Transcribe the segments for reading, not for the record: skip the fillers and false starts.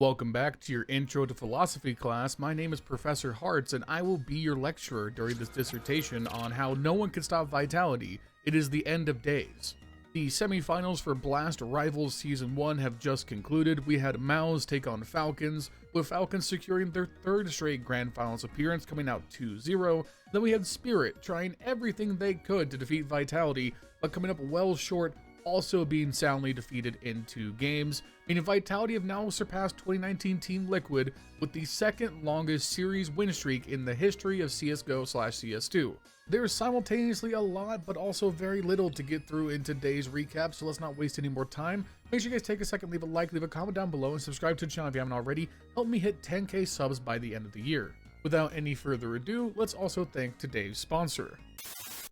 Welcome back to your Intro to Philosophy class. My name is Professor HeartZ, and I will be your lecturer during this dissertation on how no one can stop Vitality. It is the end of days. The semifinals for Blast Rivals Season 1 have just concluded. We had MOUZ take on Falcons, with Falcons securing their third straight Grand Finals appearance, coming out 2-0. Then we had Spirit trying everything they could to defeat Vitality, but coming up well short, also being soundly defeated in 2 games, meaning Vitality have now surpassed 2019 Team Liquid with the second longest series win streak in the history of CSGO/CS2. There's simultaneously a lot, but also very little to get through in today's recap, so let's not waste any more time. Make sure you guys take a second, leave a like, leave a comment down below, and subscribe to the channel if you haven't already. Help me hit 10k subs by the end of the year. Without any further ado, let's also thank today's sponsor.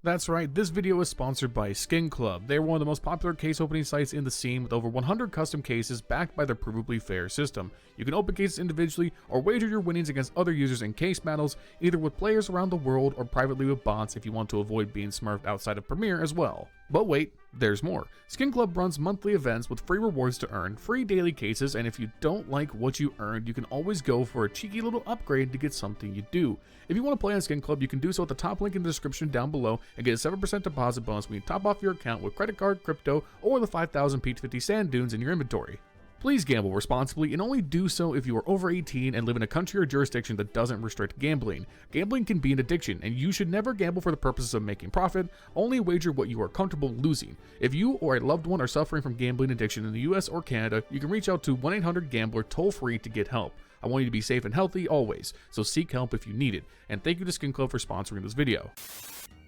That's right, this video is sponsored by Skin Club. They are one of the most popular case opening sites in the scene with over 100 custom cases backed by their provably fair system. You can open cases individually or wager your winnings against other users in case battles, either with players around the world or privately with bots if you want to avoid being smurfed outside of Premiere as well. But wait, there's more. Skin Club runs monthly events with free rewards to earn, free daily cases, and if you don't like what you earned, you can always go for a cheeky little upgrade to get something you do. If you want to play on Skin Club, you can do so at the top link in the description down below and get a 7% deposit bonus when you top off your account with credit card, crypto, or the 5,000 Peach 50 sand dunes in your inventory. Please gamble responsibly and only do so if you are over 18 and live in a country or jurisdiction that doesn't restrict gambling. Gambling can be an addiction, and you should never gamble for the purposes of making profit. Only wager what you are comfortable losing. If you or a loved one are suffering from gambling addiction in the US or Canada, you can reach out to 1-800-GAMBLER toll-free to get help. I want you to be safe and healthy always, so seek help if you need it. And thank you to Skin Club for sponsoring this video.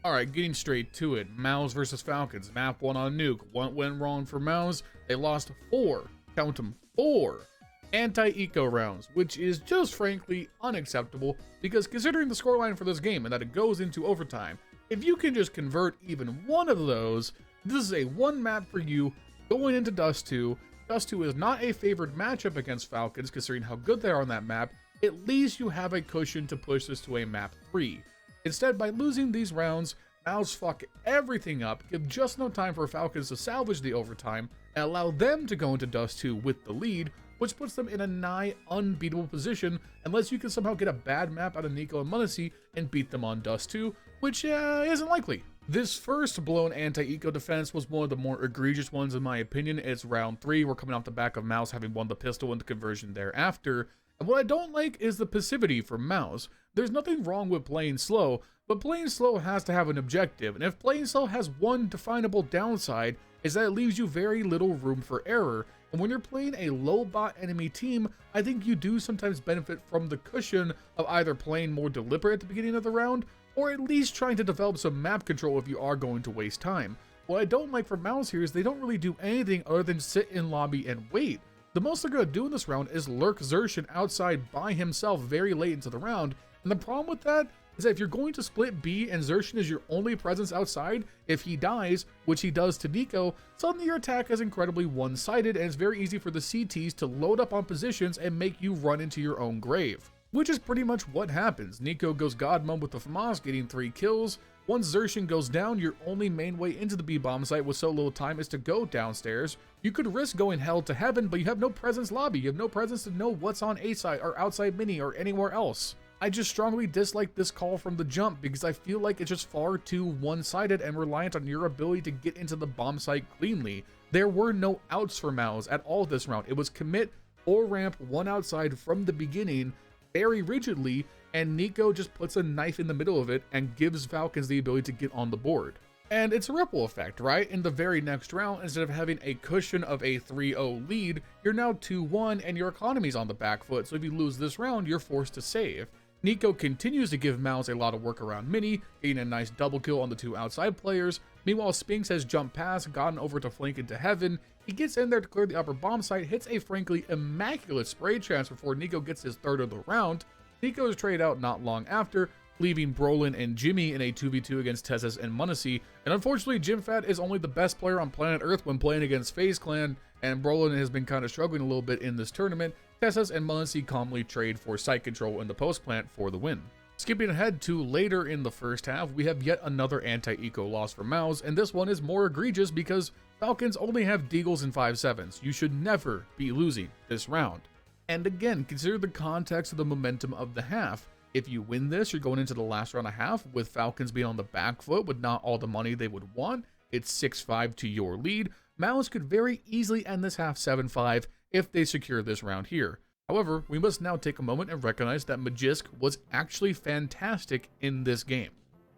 Alright, getting straight to it. MOUZ versus Falcons. Map 1 on Nuke. What went wrong for MOUZ? They lost 4. Count them, 4 anti-eco rounds, which is just frankly unacceptable because considering the scoreline for this game and that it goes into overtime, if you can just convert even one of those, this is a one map for you going into Dust 2. Dust 2 is not a favored matchup against Falcons considering how good they are on that map. At least you have a cushion to push this to a map 3. Instead, by losing these rounds, MOUZ fuck everything up, give just no time for Falcons to salvage the overtime, and allow them to go into Dust 2 with the lead, which puts them in a nigh unbeatable position unless you can somehow get a bad map out of Nico and m0NESY and beat them on Dust 2, which isn't likely. This first blown anti-eco defense was one of the more egregious ones in my opinion. It's round 3, we're coming off the back of MOUZ having won the pistol and the conversion thereafter. And what I don't like is the passivity from MOUZ. There's nothing wrong with playing slow, but playing slow has to have an objective, and if playing slow has one definable downside, is that it leaves you very little room for error, and when you're playing a low bot enemy team, I think you do sometimes benefit from the cushion of either playing more deliberate at the beginning of the round, or at least trying to develop some map control if you are going to waste time. What I don't like from MOUZ here is they don't really do anything other than sit in lobby and wait. The most they're going to do in this round is lurk Xerxin outside by himself very late into the round, and the problem with that is that if you're going to split B and Xerxin is your only presence outside, if he dies, which he does to Nico, suddenly your attack is incredibly one-sided and it's very easy for the CTs to load up on positions and make you run into your own grave. Which is pretty much what happens. Nico goes God Mode with the FAMAS, getting 3 kills. Once Xerxin goes down, your only main way into the B-bomb site with so little time is to go downstairs. You could risk going hell to heaven, but you have no presence lobby. You have no presence to know what's on A site or outside mini or anywhere else. I just strongly dislike this call from the jump because I feel like it's just far too one-sided and reliant on your ability to get into the bomb site cleanly. There were no outs for MOUZ at all this round. It was commit or ramp one outside from the beginning very rigidly, and Nico just puts a knife in the middle of it and gives Falcons the ability to get on the board. And it's a ripple effect, right? In the very next round, instead of having a cushion of a 3-0 lead, you're now 2-1 and your economy's on the back foot, so if you lose this round, you're forced to save. Nico continues to give MOUZ a lot of work around mini, getting a nice double kill on the 2 outside players. Meanwhile, Spinks has jumped past, gotten over to flank into heaven. He gets in there to clear the upper bomb site, hits a frankly immaculate spray transfer before Nico gets his third of the round. Nico is traded out not long after, leaving Brolin and Jimmy in a 2v2 against Tessus and m0NESY, and unfortunately JimFat is only the best player on planet Earth when playing against FaZe Clan, and Brolin has been kind of struggling a little bit in this tournament. Tessus and m0NESY calmly trade for site control in the post plant for the win. Skipping ahead to later in the first half, we have yet another anti-eco loss for MOUZ, and this one is more egregious because Falcons only have Deagles and 5.7s. You should never be losing this round. And again, consider the context of the momentum of the half. If you win this, you're going into the last round of half with Falcons being on the back foot with not all the money they would want. It's 6-5 to your lead. MOUZ could very easily end this half 7-5 if they secure this round here. However, we must now take a moment and recognize that Magisk was actually fantastic in this game.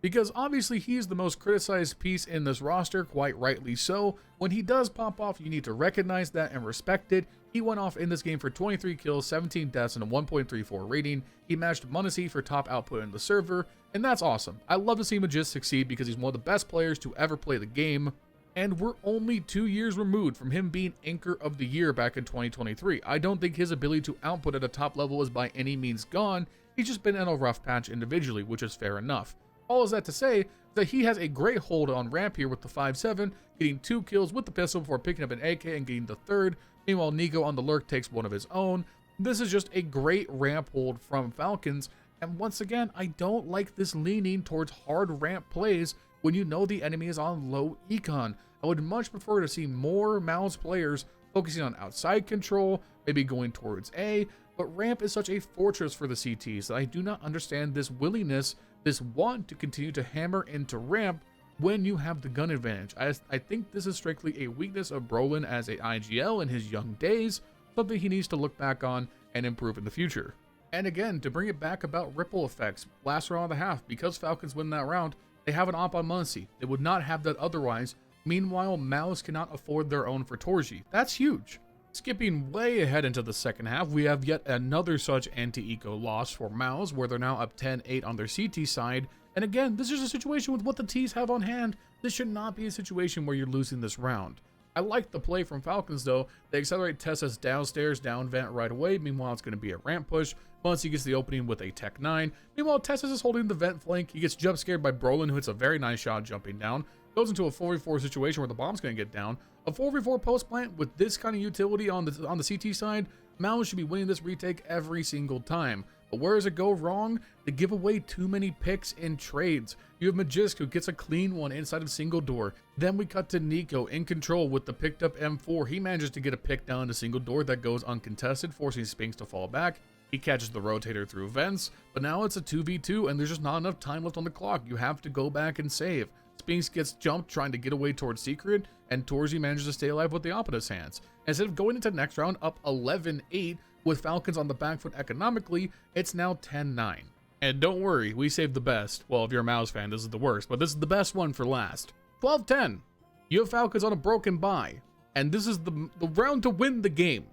Because obviously he's the most criticized piece in this roster, quite rightly so. When he does pop off, you need to recognize that and respect it. He went off in this game for 23 kills, 17 deaths, and a 1.34 rating. He matched MOUZ for top output in the server, and that's awesome. I love to see Magisk succeed because he's one of the best players to ever play the game. And we're only 2 years removed from him being Anchor of the Year back in 2023. I don't think his ability to output at a top level is by any means gone. He's just been in a rough patch individually, which is fair enough. All is that to say that he has a great hold on ramp here with the 5-7, getting 2 kills with the pistol before picking up an AK and getting the third. Meanwhile, Nico on the lurk takes one of his own. This is just a great ramp hold from Falcons. And once again, I don't like this leaning towards hard ramp plays when you know the enemy is on low econ. I would much prefer to see more MOUZ players focusing on outside control, maybe going towards A, but ramp is such a fortress for the CTs that I do not understand this willingness, this want to continue to hammer into ramp when you have the gun advantage. I think this is strictly a weakness of Brolin as a IGL in his young days, something he needs to look back on and improve in the future. And again, to bring it back about ripple effects, last round of the half, because Falcons win that round, they have an op on MOUZ. They would not have that otherwise. Meanwhile, MOUZ cannot afford their own for Torji. That's huge. Skipping way ahead into the second half, we have yet another such anti-eco loss for MOUZ, where they're now up 10-8 on their CT side. And again, this is a situation with what the Ts have on hand. This should not be a situation where you're losing this round. I like the play from Falcons though. They accelerate Tessa's downstairs, down vent right away. Meanwhile, it's going to be a ramp push. Once he gets the opening with a Tech 9. Meanwhile, Tessa is holding the vent flank. He gets jump scared by Brolin, who hits a very nice shot jumping down. Goes into a 4v4 situation where the bomb's going to get down. A 4v4 post plant with this kind of utility on the CT side, MOUZ should be winning this retake every single time. But where does it go wrong? They give away too many picks in trades. You have Magisk who gets a clean one inside of single door. Then we cut to Nico in control with the picked up M4. He manages to get a pick down to single door that goes uncontested, forcing Spinks to fall back. He catches the rotator through vents, but now it's a 2v2 and there's just not enough time left on the clock. You have to go back and save. Spinks gets jumped trying to get away towards Secret, and Torji manages to stay alive with the op in his hands. Instead of going into the next round up 11-8 with Falcons on the back foot economically, it's now 10-9. And don't worry, we saved the best. Well, if you're a MOUZ fan, this is the worst, but this is the best one for last. 12-10. You have Falcons on a broken bye, and this is the round to win the game.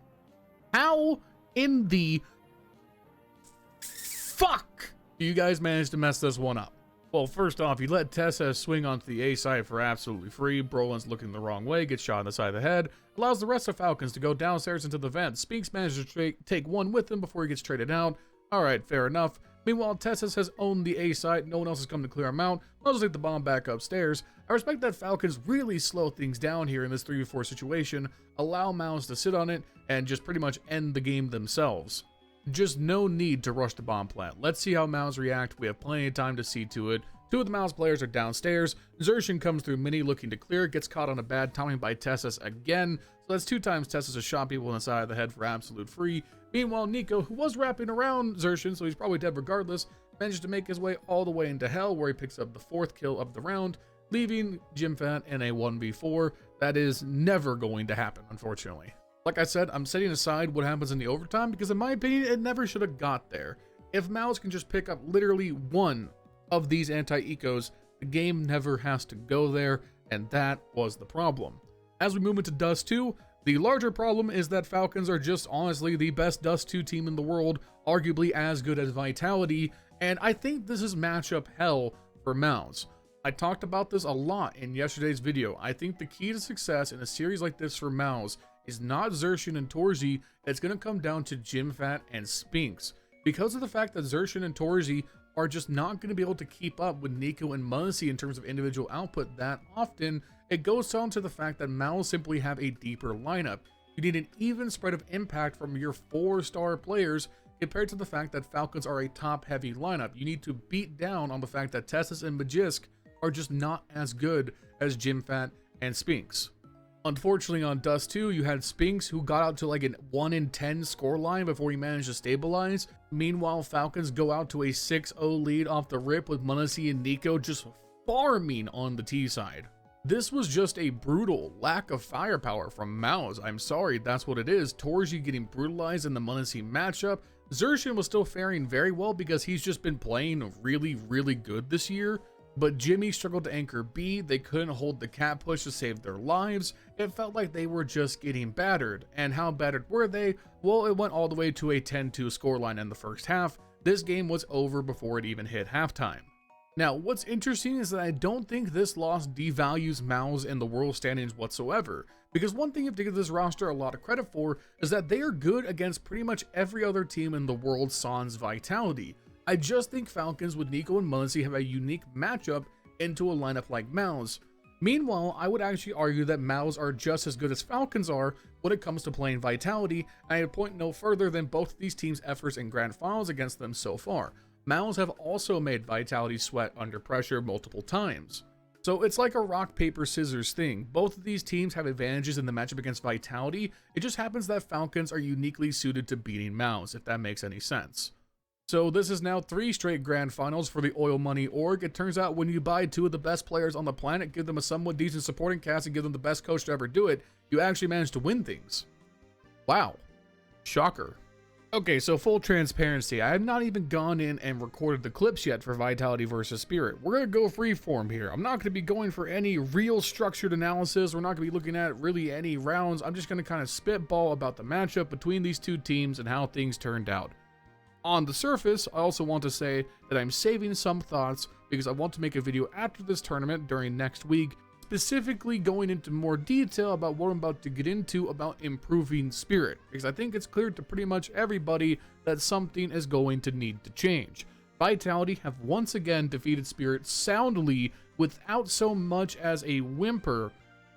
How in the fuck do you guys manage to mess this one up? Well, first off, you let Tessa swing onto the A side for absolutely free. Brolin's looking the wrong way, gets shot in the side of the head. Allows the rest of Falcons to go downstairs into the vent. Spinks manages to take one with him before he gets traded out. Alright, fair enough. Meanwhile, Tessa has owned the A side. No one else has come to clear him out. I'll just take the bomb back upstairs. I respect that Falcons really slow things down here in this 3v4 situation. Allow MOUZ to sit on it and just pretty much end the game themselves. Just no need to rush the bomb plant. Let's see how MOUZ react. We have plenty of time to see to it. Two of the MOUZ players are downstairs. Zershin comes through mini looking to clear, gets caught on a bad timing by Tessas again. So that's 2 times Tessas has shot people in the side of the head for absolute free. Meanwhile, Nico, who was wrapping around Zershin, so he's probably dead regardless, manages to make his way all the way into hell, where he picks up the 4th kill of the round, leaving JimFat in a 1v4. That is never going to happen, unfortunately. Like I said, I'm setting aside what happens in the overtime because in my opinion, it never should have got there. If MOUZ can just pick up literally one of these anti-ecos, the game never has to go there, and that was the problem. As we move into Dust 2, the larger problem is that Falcons are just honestly the best Dust 2 team in the world, arguably as good as Vitality, and I think this is matchup hell for MOUZ. I talked about this a lot in yesterday's video. I think the key to success in a series like this for MOUZ is not Zershin and Torji. It's going to come down to JimFat and Spinks. Because of the fact that Zershin and Torji are just not going to be able to keep up with Nico and MOUZ in terms of individual output that often, it goes down to the fact that MOUZ simply have a deeper lineup. You need an even spread of impact from your 4-star players compared to the fact that Falcons are a top-heavy lineup. You need to beat down on the fact that Tessas and Magisk are just not as good as JimFat and Spinks. Unfortunately, on Dust 2, you had Spinks, who got out to like an 1-10 scoreline before he managed to stabilize. Meanwhile, Falcons go out to a 6-0 lead off the rip, with Munisi and Nico just farming on the T side. This was just a brutal lack of firepower from MOUZ. I'm sorry, that's what it is. Torji getting brutalized in the Munisi matchup. Zershin was still faring very well because he's just been playing really, really good this year. But Jimmy struggled to anchor B, they couldn't hold the cat push to save their lives. It felt like they were just getting battered. And how battered were they? Well, it went all the way to a 10-2 scoreline in the first half. This game was over before it even hit halftime. Now, what's interesting is that I don't think this loss devalues MOUZ in the world standings whatsoever. Because one thing you have to give this roster a lot of credit for is that they are good against pretty much every other team in the world sans vitality. I just think Falcons with Nico and Munisi have a unique matchup into a lineup like MOUZ. Meanwhile, I would actually argue that MOUZ are just as good as Falcons are when it comes to playing vitality, and I would point no further than both of these teams' efforts in grand finals against them so far. MOUZ have also made vitality sweat under pressure multiple times. So it's like a rock, paper, scissors thing. Both of these teams have advantages in the matchup against vitality. It just happens that Falcons are uniquely suited to beating MOUZ, if that makes any sense. So this is now 3 straight grand finals for the Oil Money org. It turns out when you buy 2 of the best players on the planet, give them a somewhat decent supporting cast, and give them the best coach to ever do it, you actually manage to win things. Wow. Shocker. Okay, so full transparency, I have not even gone in and recorded the clips yet for Vitality versus Spirit. We're going to go freeform here. I'm not going to be going for any real structured analysis. We're not going to be looking at really any rounds. I'm just going to kind of spitball about the matchup between these two teams and how things turned out. On the surface, I also want to say that I'm saving some thoughts because I want to make a video after this tournament during next week, specifically going into more detail about what I'm about to get into about improving Spirit, because I think it's clear to pretty much everybody that something is going to need to change. Vitality have once again defeated Spirit soundly without so much as a whimper.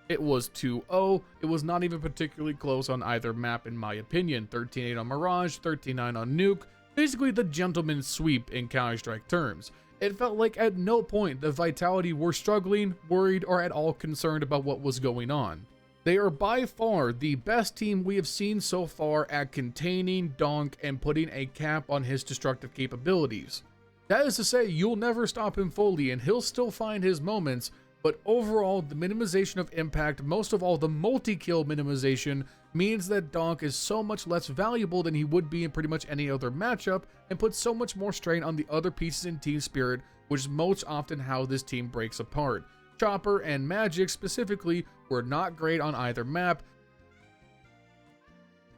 It was 2-0. It was not even particularly close on either map in my opinion. 13-8 on Mirage, 13-9 on Nuke. Basically the gentleman's sweep in Counter-Strike terms. It felt like at no point the Vitality were struggling, worried, or at all concerned about what was going on. They are by far the best team we have seen so far at containing Donk and putting a cap on his destructive capabilities. That is to say, you'll never stop him fully and he'll still find his moments, but overall the minimization of impact, most of all the multi-kill minimization, means that Donk is so much less valuable than he would be in pretty much any other matchup, and puts so much more strain on the other pieces in Team Spirit, which is most often how this team breaks apart. Chopper and Magic specifically were not great on either map.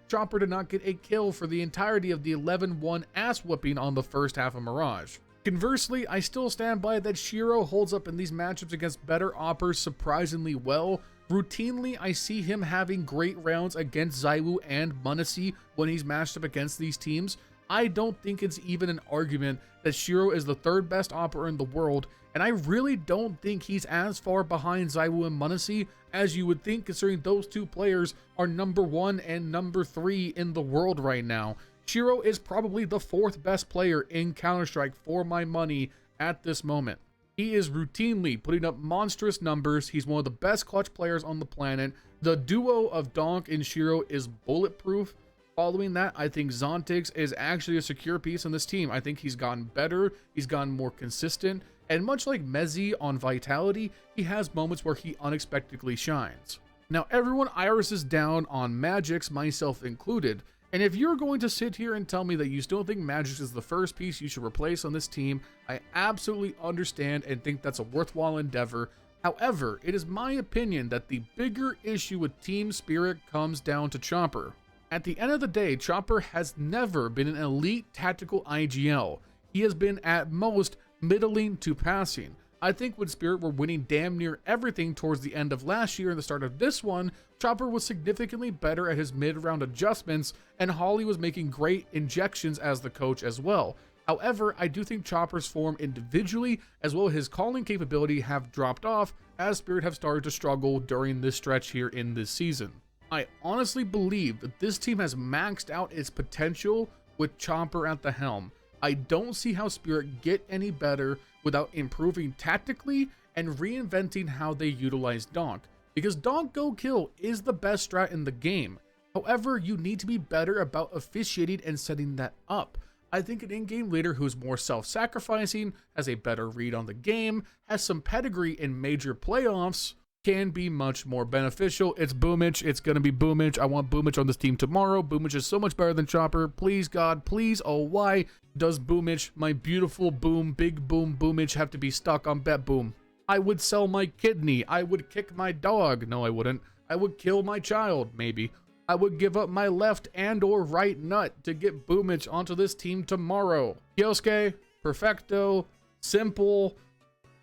Chopper did not get a kill for the entirety of the 11-1 ass whooping on the first half of Mirage. Conversely, I still stand by that Shiro holds up in these matchups against better oppers surprisingly well. Routinely, I see him having great rounds against ZywOo and Munisi when he's matched up against these teams. I don't think it's even an argument that Shiro is the 3rd best opper in the world, and I really don't think he's as far behind ZywOo and Munisi as you would think, considering those two players are number 1 and number 3 in the world right now. Shiro is probably the 4th best player in Counter-Strike for my money at this moment. He is routinely putting up monstrous numbers. He's one of the best clutch players on the planet. The duo of Donk and Shiro is bulletproof. Following that, I think Zontix is actually a secure piece on this team. I think he's gotten better. He's gotten more consistent. And much like Mezzi on Vitality, he has moments where he unexpectedly shines. Now, everyone irises down on Magix, myself included. And if you're going to sit here and tell me that you still think Magix is the first piece you should replace on this team, I absolutely understand and think that's a worthwhile endeavor. However, it is my opinion that the bigger issue with Team Spirit comes down to Chopper. At the end of the day, Chopper has never been an elite tactical IGL. He has been at most middling to passing. I think when Spirit were winning damn near everything towards the end of last year and the start of this one, Chopper was significantly better at his mid-round adjustments, and Holly was making great injections as the coach as well. However, I do think Chopper's form individually, as well as his calling capability, have dropped off as Spirit have started to struggle during this stretch here in this season. I honestly believe that this team has maxed out its potential with Chopper at the helm. I don't see how Spirit get any better without improving tactically and reinventing how they utilize Donk, because Donk Go Kill is the best strat in the game. However, you need to be better about officiating and setting that up. I think an in-game leader who's more self-sacrificing, has a better read on the game, has some pedigree in major playoffs, can be much more beneficial. It's Bubblesj. It's going to be Bubblesj. I want Bubblesj on this team tomorrow. Bubblesj is so much better than Chopper. Please, God, please. Oh, why does Bubblesj, my beautiful boom, big boom Bubblesj, have to be stuck on Bet Boom? I would sell my kidney. I would kick my dog. No, I wouldn't. I would kill my child, maybe. I would give up my left and or right nut to get Bubblesj onto this team tomorrow. Kyosuke, Perfecto, Simple,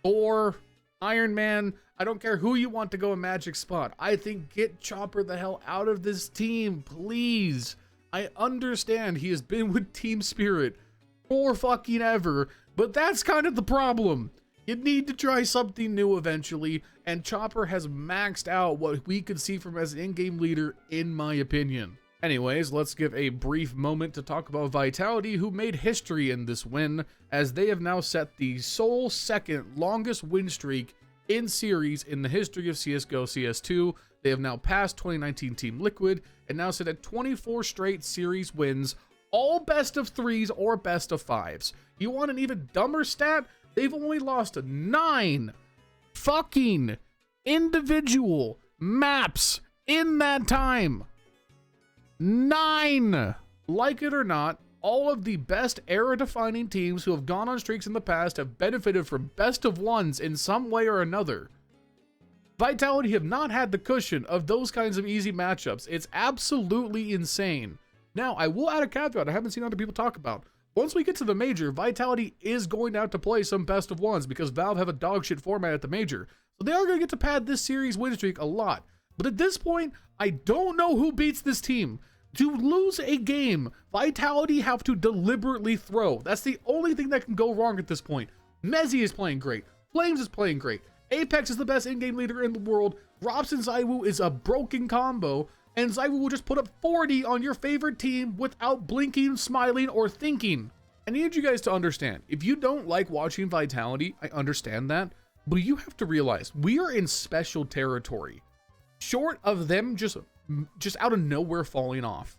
Thor, Iron Man. I don't care who you want to go in Magic spot. I think get Chopper the hell out of this team, please. I understand he has been with Team Spirit for fucking ever, but that's kind of the problem. You need to try something new eventually, and Chopper has maxed out what we could see from as an in-game leader, in my opinion. Anyways, let's give a brief moment to talk about Vitality, who made history in this win, as they have now set the sole second longest win streak in series in the history of CSGO CS2. They have now passed 2019 Team Liquid and now sit at 24 straight series wins, all best of 3s or best of 5s. You want an even dumber stat? They've only lost 9 fucking individual maps in that time. 9! Like it or not, all of the best era-defining teams who have gone on streaks in the past have benefited from best of ones in some way or another. Vitality have not had the cushion of those kinds of easy matchups. It's absolutely insane. Now, I will add a caveat I haven't seen other people talk about. Once we get to the major, Vitality is going to have to play some best of ones because Valve have a dogshit format at the major. So they are going to get to pad this series win streak a lot. But at this point, I don't know who beats this team. To lose a game, Vitality have to deliberately throw. That's the only thing that can go wrong at this point. Mezzy is playing great. Flames is playing great. Apex is the best in-game leader in the world. Robson Zywoo is a broken combo. And Zywoo will just put up 40 on your favorite team without blinking, smiling, or thinking. I need you guys to understand, if you don't like watching Vitality, I understand that. But you have to realize, we are in special territory. Short of them just out of nowhere falling off,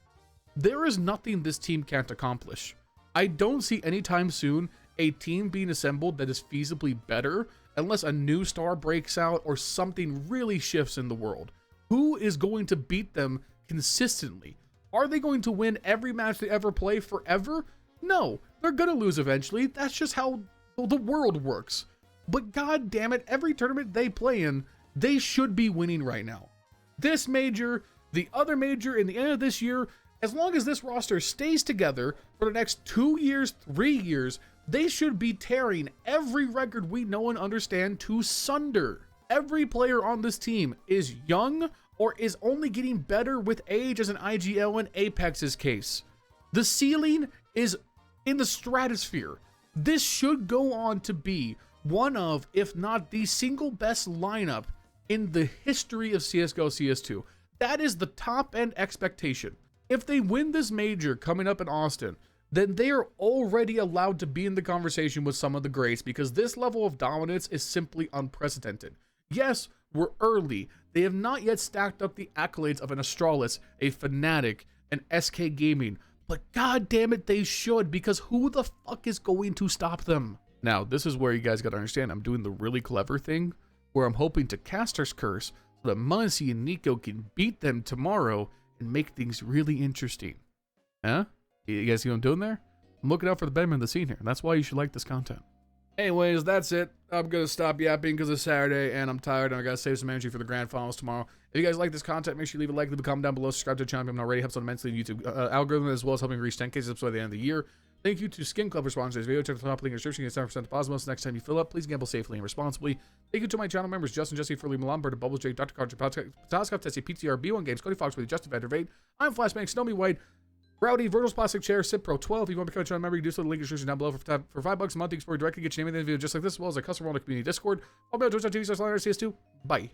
there is nothing this team can't accomplish. I don't see anytime soon a team being assembled that is feasibly better unless a new star breaks out or something really shifts in the world. Who is going to beat them consistently? Are they going to win every match they ever play forever? No, they're gonna lose eventually. That's just how the world works. But god damn it, every tournament they play in, they should be winning right now. This major, the other major in the end of this year, as long as this roster stays together for the next 2 years, 3 years, they should be tearing every record we know and understand to sunder. Every player on this team is young or is only getting better with age, as in IGL and Apex's case. The ceiling is in the stratosphere. This should go on to be one of, if not the single best lineup in the history of CSGO CS2. That is the top end expectation. If they win this major coming up in Austin, then they are already allowed to be in the conversation with some of the greats, because this level of dominance is simply unprecedented. Yes, we're early. They have not yet stacked up the accolades of an Astralis, a Fnatic, an SK Gaming, but god damn it, they should, because who the fuck is going to stop them? Now, this is where you guys gotta understand, I'm doing the really clever thing, where I'm hoping to Caster's Curse so that MOUZ and Nico can beat them tomorrow and make things really interesting. Huh? You guys see what I'm doing there? I'm looking out for the Bedman of the scene here, and that's why you should like this content. Anyways, that's it. I'm gonna stop yapping because it's Saturday and I'm tired and I gotta save some energy for the grand finals tomorrow. If you guys like this content, make sure you leave a like, leave a comment down below, subscribe to the channel if you haven't already. Helps out immensely in YouTube algorithm, as well as helping reach 10K subs by the end of the year. Thank you to Skin Club for sponsoring this video. Check the top link in the description. Get 7% deposit next time you fill up. Please gamble safely and responsibly. Thank you to my channel members: Justin, Jesse, Furley, Milan Berta, Bubblesj, Dr. Cocktor, Patatas Kaftesi, PTR, B1 Games, Cody Foxworthy, JesseTiv, Vegt. I'm Flashbang, Snowy White, Rowdy, Vergil'sPlasticChair, SipPro 12. If you want to become a channel member, you can do so. The link in the description down below for $5 a month. You can support directly, get your name in the video just like this, as well as a custom world community Discord. I'll be on Twitch.tv/LionHeartZ. Bye.